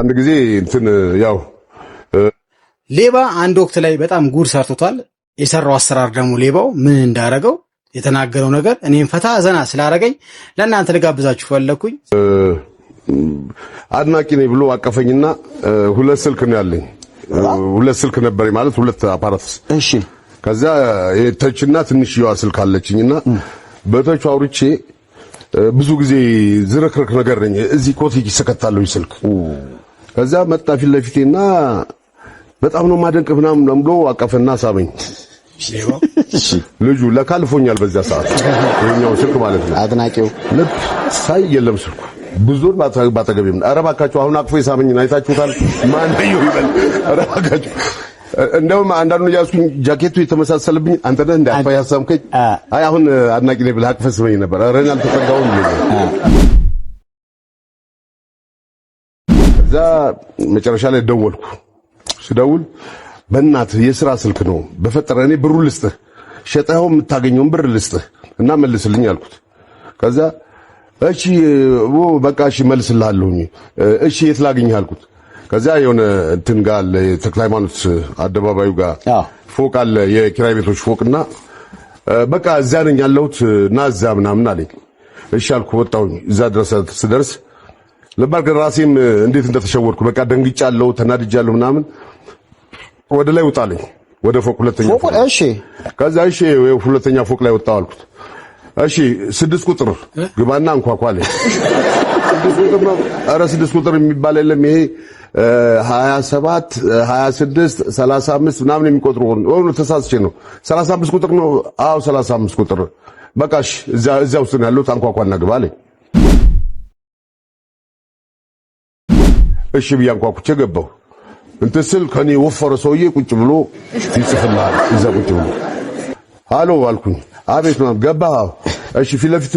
አንድ ጊዜ እንትን ያው ሌባ አንድ ወቅት ላይ በጣም ጉድ ሰርቶታል። የሰራው አሰራር ደግሞ ሌባው ምን እንዳረገው የተናገረው ነገር እኔም ፈታ ዘና ስላረገኝ ለእናንተ ልጋብዛችሁ ፈለኩኝ። አድናቂ ነኝ ብሎ አቀፈኝና ሁለት ስልክ ነው ያለኝ። ሁለት ስልክ ነበር ማለት ሁለት አፓራትስ። እሺ ከዛ የተችና ትንሽዬዋ ስልክ አለችኝና በተቹ አውርቼ ብዙ ጊዜ ዝርክርክ ነገር ነኝ። እዚህ ኮት ይሰከታለሁ ስልክ። ከዛ መጣ ፊት ለፊቴና በጣም ነው ማደንቅ ምናምን ብሎ አቀፈና ሳበኝ። ልጁ ለካልፎኛል በዛ ሰዓት የኛው ስልክ ማለት ነው። አድናቂው ልብ ሳይ የለም ስልኩ ብዙን ባጠገቤም ኧረ እባካችሁ አሁን አቅፎ የሳመኝን አይታችሁታል። ማን ነው ይበል ኧረ እባካችሁ። እንደውም አንዳንዱ ያስኩኝ ጃኬቱ የተመሳሰለብኝ አንተ ነህ እንዳፋ ያሳምከኝ። አይ አሁን አድናቂ ነኝ ብለህ አቅፈህ ስመኝ ነበር። ኧረ እኔ አልተጠጋሁም። እዛ መጨረሻ ላይ ደወልኩ። ስደውል በእናትህ የሥራ ስልክ ነው በፈጠረ እኔ ብሩን ልስጥህ ሸጠኸው የምታገኘውን ብር ልስጥህ እና መልስልኝ አልኩት። ከዛ እሺ በቃ እሺ መልስልሃለሁኝ። እሺ የት ላግኝህ አልኩት። ከዛ የሆነ እንትን ጋር አለ ተክለ ሃይማኖት አደባባዩ ጋር ፎቅ አለ የኪራይ ቤቶች ፎቅና በቃ እዛ ነኝ ያለሁት እና እዛ ምናምን አለኝ። እሺ አልኩ። ወጣሁኝ። እዛ ድረስ ስደርስ ለባርክ ራሴም እንዴት እንደተሸወርኩ በቃ ደንግጫለሁ፣ ተናድጃለሁ ምናምን። ወደ ላይ ወጣለኝ ወደ ፎቅ ሁለተኛ ፎቅ። እሺ ከዛ እሺ ሁለተኛ ፎቅ ላይ ወጣሁ አልኩት። እሺ 6 ቁጥር ግባና አንኳኳ አለኝ። 6 ቁጥር ነው። ኧረ 6 ቁጥር የሚባል የለም ይሄ 27 26 35 ምናምን የሚቆጥሩ ሆኖ ተሳስቼ ነው። 35 ቁጥር ነው። አዎ 35 ቁጥር በቃ እሺ እዛ ውስጥ ነው ያለው አንኳኳና ግባ አለኝ። እሺ ብዬ አንኳኩቼ ገባሁ። እንትን ስል ከኔ ወፈረ ሰውዬ ቁጭ ብሎ ይጽፍልሃል እዛ ቁጭ ብሎ ሃሎ አልኩኝ። አቤት ነው ገባህ? እሺ ፊት ለፊት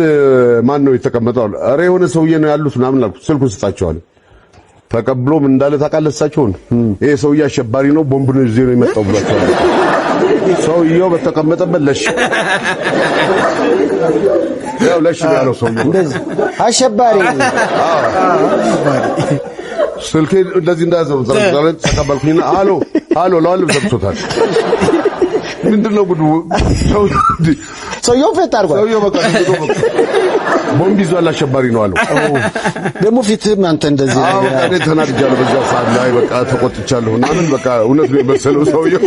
ማን ነው የተቀመጠው? ኧረ የሆነ ሰውዬ ነው ያሉት ምናምን አልኩት። ስልኩን ስጣቸዋል። ተቀብሎ ምን እንዳለ ታውቃለህ? እሳቸውን ይሄ ሰውዬ አሸባሪ ነው ቦምብ ነው ይዞ ነው የመጣው ብሏቸዋል። ሰውዬው በተቀመጠበት ለሽ ያው ለሽ ያለው ሰውዬው እንደዚህ አሸባሪ ስልኬ እንደዚህ እንዳዘው ዘርዘረን ተቀበልኩኝና አሎ አሎ ለዋልም ሰጥቶታል። ምንድነው ጉዱ? ሰውዬው ፈት አድርጓል። ሰውዬው በቃ ቦምብ ይዟል አሸባሪ ነው አለው። ደግሞ ፊትም አንተ እንደዚህ ነገር እኔ ተናድጃለሁ። በዛ ሰዓት ላይ በቃ ተቆጥቻለሁ እና ምን በቃ እውነት ነው የመሰለው ሰውዬው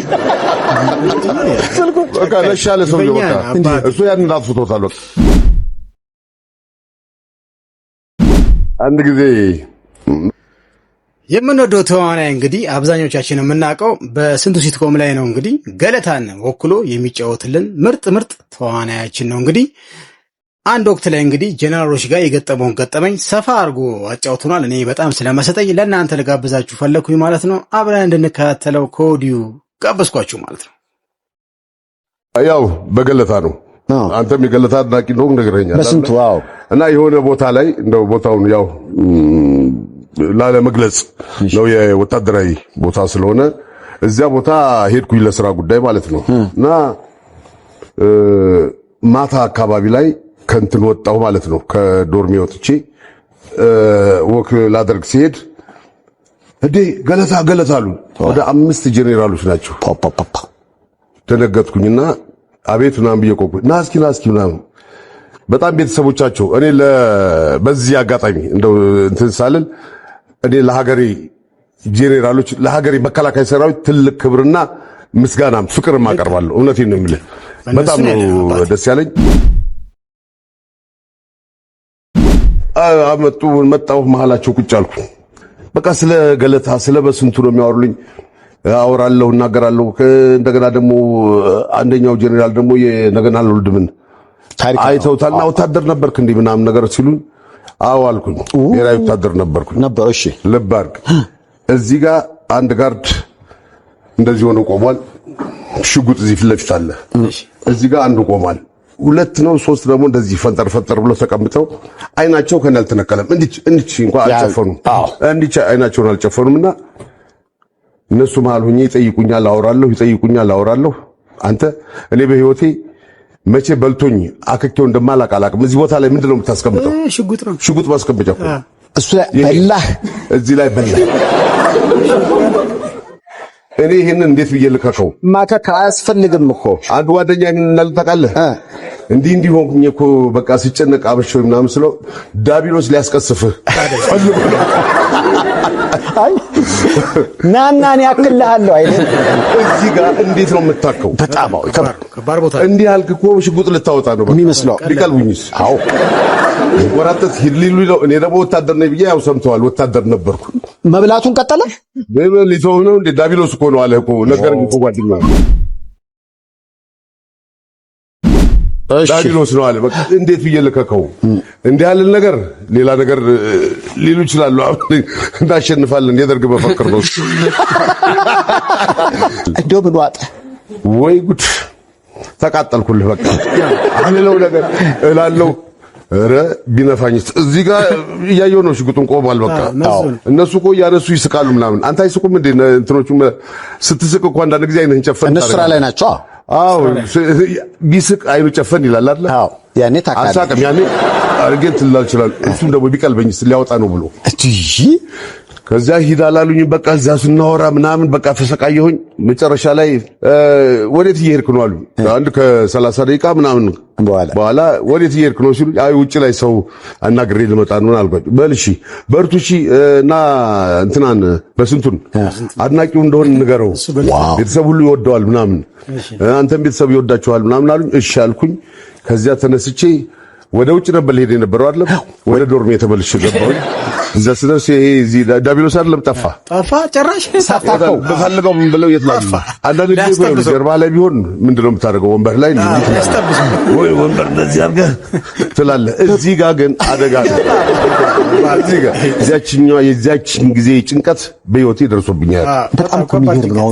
በቃ ለሻለ ሰውዬው በቃ እሱ ያንን አጥፍቶታል። በቃ አንድ ጊዜ የምንወደው ተዋናይ እንግዲህ አብዛኞቻችን የምናውቀው በስንቱ ሲትኮም ላይ ነው። እንግዲህ ገለታን ወክሎ የሚጫወትልን ምርጥ ተዋናያችን ነው። እንግዲህ አንድ ወቅት ላይ እንግዲህ ጀነራሎች ጋር የገጠመውን ገጠመኝ ሰፋ አድርጎ አጫውቱናል። እኔ በጣም ስለመሰጠኝ ለእናንተ ልጋብዛችሁ ፈለኩኝ ማለት ነው። አብረን እንድንከታተለው ከወዲሁ ጋበዝኳችሁ ማለት ነው። ያው በገለታ ነው። አንተም የገለታ አድናቂ ነው ነግረኛል በስንቱ እና የሆነ ቦታ ላይ እንደው ቦታውን ያው ላለመግለጽ ነው የወታደራዊ ቦታ ስለሆነ እዚያ ቦታ ሄድኩኝ ለስራ ጉዳይ ማለት ነው። እና ማታ አካባቢ ላይ ከንትን ወጣሁ ማለት ነው። ከዶርሜ ወጥቼ ወክ ላደርግ ሲሄድ እንዴ ገለታ አሉ። ወደ 5 ጄኔራሎች ናቸው። ደነገጥኩኝና አቤት ምናምን ብዬ ቆምኩ። ና እስኪ ምናምን በጣም ቤተሰቦቻቸው እኔ በዚህ አጋጣሚ እንደው እንትን ሳልል እኔ ለሀገሬ ጄኔራሎች ለሀገሬ መከላከያ ሰራዊት ትልቅ ክብርና ምስጋናም ፍቅርም አቀርባለሁ። እውነቴን ነው የምልህ። በጣም ነው ደስ ያለኝ። መጣሁ መሀላቸው ቁጭ አልኩ። በቃ ስለ ገለታ ስለ በስንቱ ነው የሚያወሩልኝ። አወራለሁ፣ እናገራለሁ። እንደገና ደግሞ አንደኛው ጄኔራል ደግሞ የነገና ለወልድምን አይተውታልና ወታደር ነበርክ እንዴ ምናምን ነገር ሲሉኝ አዎ አልኩኝ። ብሔራዊ ወታደር ነበርኩኝ። እሺ ልብ አድርግ። እዚህ ጋር አንድ ጋርድ እንደዚህ ሆኖ ቆሟል። ሽጉጥ እዚህ ፊት ለፊት አለ። እዚህ ጋር አንዱ ቆሟል። 2 ነው 3 ደግሞ እንደዚህ ፈንጠር ብሎ ተቀምጠው አይናቸው ከነ አልተነቀለም። እንዲች እንኳን አልጨፈኑም። እንዲች አይናቸውን አልጨፈኑምና እነሱ መሃል ሆኜ ይጠይቁኛል፣ አወራለሁ። አንተ እኔ በህይወቴ መቼ በልቶኝ አክኬው እንደማላቅ አላቅም። እዚህ ቦታ ላይ ምንድነው የምታስቀምጠው? ሽጉጥ ነው። ሽጉጥ ማስቀመጫ እኮ እሱ ላይ በላህ፣ እዚህ ላይ በላህ። እኔ ይሄንን እንዴት ብዬ ልከከው? ማከክ አያስፈልግም እኮ። አንድ ጓደኛ ምን እንዳለ ታውቃለህ? እንዲህ ሆንኩኝ እኮ በቃ ሲጨነቅ አበሾኝ ምናምን ስለው ዳቢሎስ ሊያስቀስፍህ አይ ናናን ያክልሃለሁ አይደል? እዚህ ጋር እንዴት ነው የምታከው? በጣም ከባድ ቦታ እንዲህ አልክ እኮ ሽጉጥ ልታወጣ ነው የሚመስለው። ቢቀልቡኝስ? አዎ ወራተት ሂድሊሉ ነው። እኔ ደግሞ ወታደር ነኝ ብዬ ያው ሰምተዋል። ወታደር ነበርኩ። መብላቱን ቀጠለ። ሊተው ነው እንደ ዳቢሎስ እኮ ነው አለ እኮ ነገር እኮ ጓደኛ ዳቢሎስ ነው አለ። በቃ እንዴት ብዬ ልከከው? እንዲህ ያለ ነገር ሌላ ነገር ሊሉ ይችላሉ። አሁን እንዳሸንፋለን የደርግ መፈክር ነው። እንደው ምን ዋጠ ወይ ጉድ! ተቃጠልኩልህ። በቃ አለለው ነገር እላለሁ። ኧረ ቢነፋኝስ! እዚህ ጋር እያየሁ ነው። ሽጉጡን ቆሟል። በቃ እነሱ እኮ እያነሱ ይስቃሉ ምናምን። አንተ አይስቁም እንዴ? እንትኖቹ ስትስቅ እኮ አንዳንድ ጊዜ አይነን ጨፈን እነሱ ስራ ላይ ናቸው። አዎ ቢስቅ አይኑ ጨፈን ይላል አይደል? አዎ ያኔ ታካለ አሳቀም ያኔ አርገን ትላል ይችላል። እሱም ደግሞ ቢቀልበኝስ ሊያወጣ ነው ብሎ ከዛ ሂድ አላሉኝ። በቃ እዛ ስናወራ ምናምን በቃ ተሰቃየሁኝ። መጨረሻ ላይ ወዴት እየሄድክ ነው አሉ። አንድ ከ30 ደቂቃ ምናምን በኋላ ወዴት እየሄድክ ነው ሲሉ አይ ውጪ ላይ ሰው አናግሬ ልመጣ ነው አልኳቸው። በል እሺ በርቱ እሺ እና እንትናን በስንቱን አድናቂው እንደሆነ ንገረው፣ ቤተሰብ ሁሉ ይወደዋል ምናምን፣ አንተም ቤተሰብ ይወዳቸዋል ምናምን አሉኝ። እሺ አልኩኝ። ከዚያ ተነስቼ ወደ ውጭ ነበር ልሄድ የነበረው አይደለም፣ ወደ ዶርሜ ተመልሼ ገባሁ። እዛ ስደርስ ይሄ እዚህ ዳቢሎስ አይደለም ጠፋ ጭራሽ ሳታውቀው በፈልገው ምን ብለው የትላል። አንዳንድ ጊዜ ጀርባ ላይ ቢሆን ምንድነው የምታደርገው? ወንበር ላይ ወይ ወንበር እንደዚህ አድርገህ ትላለህ። እዚህ ጋር ግን አደጋ ነው። እዚህ ጋር የዚያችን ጊዜ ጭንቀት በህይወቴ ደርሶብኛል። በጣም የሚገርም ነው።